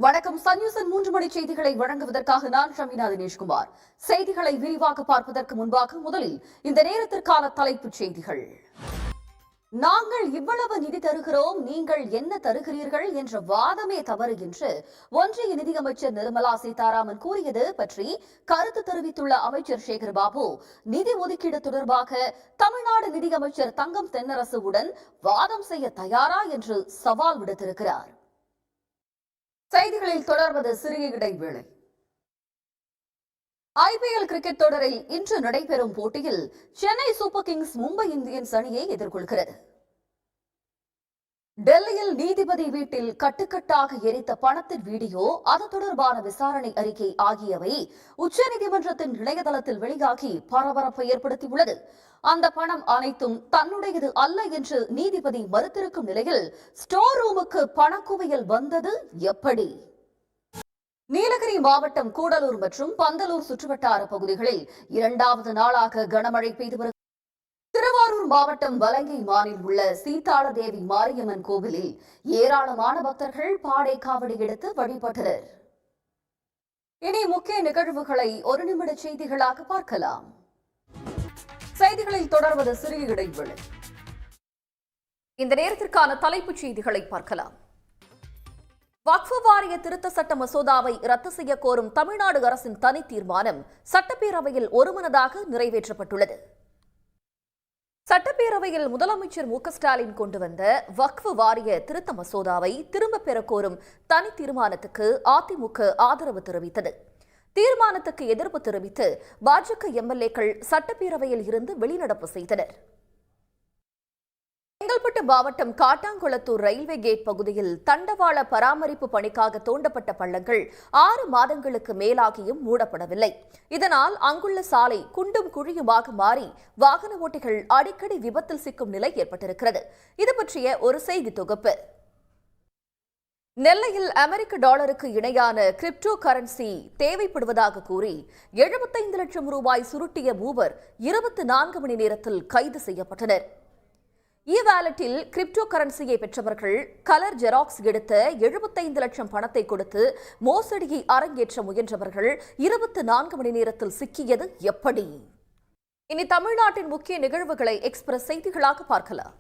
வணக்கம். சன் நியூஸின் 3 மணி செய்திகளை வழங்குவதற்காக நான் ஷமீனா தினேஷ்குமார். செய்திகளை விரிவாக பார்ப்பதற்கு முன்பாக முதலில் இந்த நேரத்திற்கான தலைப்புச் செய்திகள். நாங்கள் இவ்வளவு நிதி தருகிறோம், நீங்கள் என்ன தருகிறீர்கள் என்ற வாதமே தவறு என்று ஒன்றிய நிதியமைச்சர் நிர்மலா சீதாராமன் கூறியது பற்றி கருத்து தெரிவித்துள்ள அமைச்சர் சேகர் பாபு, நிதி ஒதுக்கீடு தொடர்பாக தமிழ்நாடு நிதியமைச்சர் தங்கம் தென்னரசுவுடன் வாதம் செய்ய தயாரா என்று சவால் விடுத்திருக்கிறார். செய்திகளில் தொடர்வது சிறிய இடைவேளை. ஐபிஎல் கிரிக்கெட் தொடரில் இன்று நடைபெறும் போட்டியில் Chennai super Kings Mumbai Indians அணியை எதிர்கொள்கிறது. டெல்லியில் நீதிபதி வீட்டில் கட்டுக்கட்டாக எரித்த பணத்தின் வீடியோ, அது தொடர்பான விசாரணை அறிக்கை ஆகியவை உச்சநீதிமன்றத்தின் இணையதளத்தில் வெளியாகி பரபரப்பை ஏற்படுத்தியுள்ளது. அந்த பணம் அனைத்தும் தன்னுடையது அல்ல என்று நீதிபதி மறுத்திருக்கும் நிலையில் ஸ்டோர் ரூமுக்கு பணக்குவியல் வந்தது எப்படி? நீலகிரி மாவட்டம் கூடலூர் மற்றும் பந்தலூர் சுற்றுவட்டார பகுதிகளில் 2வது நாளாக கனமழை பெய்து வருகிறது. திருவாரூர் மாவட்டம் வலங்கைமானில் உள்ள சீதாளதேவி மாரியம்மன் கோவிலில் ஏராளமான பக்தர்கள் பாடை காவடி எடுத்து வழிபட்டனர். இனி முக்கிய நிகழ்வுகளை ஒரு நிமிட செய்திகளாக பார்க்கலாம். செய்திகளில் தொடர்வது சிறிய இடைவேளை. இந்த நேரத்திற்கான தலைப்புச் செய்திகளை பார்க்கலாம். வக்ஃப் வாரிய திருத்த சட்ட மசோதாவை ரத்து செய்ய கோரும் தமிழ்நாடு அரசின் தனி தீர்மானம் சட்டப்பேரவையில் ஒருமனதாக நிறைவேற்றப்பட்டுள்ளது. சட்டப்பேரவையில் முதலமைச்சர் மு க ஸ்டாலின் கொண்டு வந்த வக்ஃப் வாரிய திருத்த மசோதாவை திரும்பப் பெற கோரும் தனி தீர்மானத்துக்கு அதிமுக ஆதரவு தெரிவித்தது. தீர்மானத்துக்கு எதிர்ப்பு தெரிவித்து பாஜக எம்எல்ஏக்கள் சட்டப்பேரவையில் இருந்து வெளிநடப்பு செய்தனர். செங்கல்பட்டு மாவட்டம் காட்டாங்குளத்தூர் ரயில்வே கேட் பகுதியில் தண்டவாள பராமரிப்பு பணிக்காக தோண்டப்பட்ட பள்ளங்கள் 6 மாதங்களுக்கு மேலாகியும் மூடப்படவில்லை. இதனால் அங்குள்ள சாலை குண்டும் குழியுமாக மாறி வாகன ஓட்டிகள் அடிக்கடி விபத்தில் சிக்கும் நிலை ஏற்பட்டிருக்கிறது. இது பற்றிய ஒரு செய்தி தொகுப்பு. நெல்லையில் அமெரிக்க டாலருக்கு இணையான கிரிப்டோ கரன்சி தேவைப்படுவதாக கூறி 75 லட்சம் ரூபாய் சுருட்டிய மூவர் 24 மணி நேரத்தில் கைது செய்யப்பட்டனர். இ-வாலெட்டில் கிரிப்டோ கரன்சியை பெற்றவர்கள் கலர் ஜெராக்ஸ் எடுத்த 75 லட்சம் பணத்தை கொடுத்து மோசடியை அரங்கேற்ற முயன்றவர்கள் 24 மணி நேரத்தில் சிக்கியது எப்படி? இனி தமிழ்நாட்டின் முக்கிய நிகழ்வுகளை எக்ஸ்பிரஸ் செய்திகளாக பார்க்கலாம்.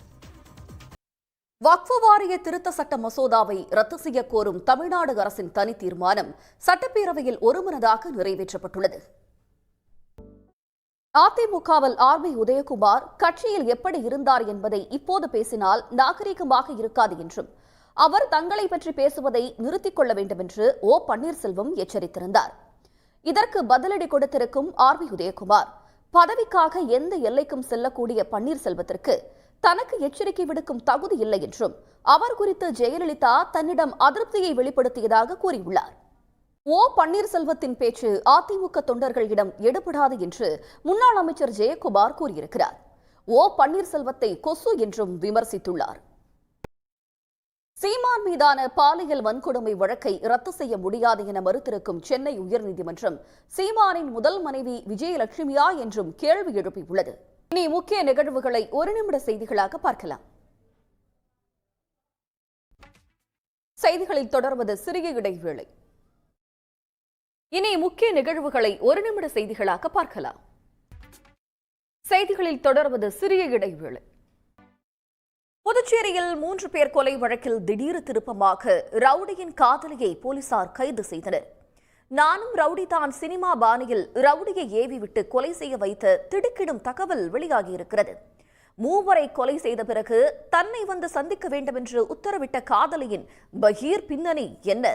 வக்ஃப் வாரிய திருத்த சட்ட மசோதாவை ரத்து செய்ய கோரும் தமிழ்நாடு அரசின் தனி தீர்மானம் சட்டப்பேரவையில் ஒருமனதாக நிறைவேற்றப்பட்டுள்ளது. அதிமுகவில் ஆர்.பி. உதயகுமார் கட்சியில் எப்படி இருந்தார் என்பதை இப்போது பேசினால் நாகரிகமாக இருக்காது என்றும் அவர் தங்களை பற்றி பேசுவதை நிறுத்திக் கொள்ள வேண்டும் என்று ஓ பன்னீர்செல்வம் எச்சரித்திருந்தார். இதற்கு பதிலடி கொடுத்திருக்கும் ஆர்.பி. உதயகுமார், பதவிக்காக எந்த எல்லைக்கும் செல்லக்கூடிய பன்னீர்செல்வத்திற்கு தனக்கு எச்சரிக்கை விடுக்கும் தகுதி இல்லை என்றும் அவர் குறித்து ஜெயலலிதா தன்னிடம் அதிருப்தியை வெளிப்படுத்தியதாக கூறியுள்ளார். ஓ பன்னீர்செல்வத்தின் பேச்சு அதிமுக தொண்டர்களிடம் எடுபடாது என்று முன்னாள் அமைச்சர் ஜெயக்குமார் கூறியிருக்கிறார். ஓ பன்னீர்செல்வத்தை கொசு என்றும் விமர்சித்துள்ளார். சீமான் மீதான பாலியல் வன்கொடுமை வழக்கை ரத்து செய்ய முடியாது என மறுத்திருக்கும் சென்னை உயர்நீதிமன்றம் சீமானின் முதல் மனைவி விஜயலட்சுமியா என்றும் கேள்வி எழுப்பியுள்ளது. இனி முக்கிய நிகழ்வுகளை ஒரு நிமிட செய்திகளாக பார்க்கலாம். செய்திகளில் தொடர்வது சிறிய இடைவேளை. இனி முக்கிய நிகழ்வுகளை ஒரு நிமிட செய்திகளாக பார்க்கலாம். செய்திகளில் தொடர்வது சிறிய இடைவேளை. புதுச்சேரியில் 3 பேர் கொலை வழக்கில் திடீர் திருப்பமாக ரவுடியின் காதலியை போலீசார் கைது செய்தனர். நானும் ரவுடிதான் சினிமா பாணியில் ரவுடியை ஏவி விட்டு கொலை செய்ய வைத்த திடுக்கிடும் தகவல் வெளியாகியிருக்கிறது. 3 கொலை செய்த பிறகு தன்னை வந்து சந்திக்க வேண்டும் என்று உத்தரவிட்ட காதலியின் பகீர் பின்னணி என்ன?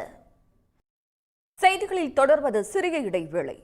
செய்திகளில் தொடர்வது சிறிய இடைவேளை.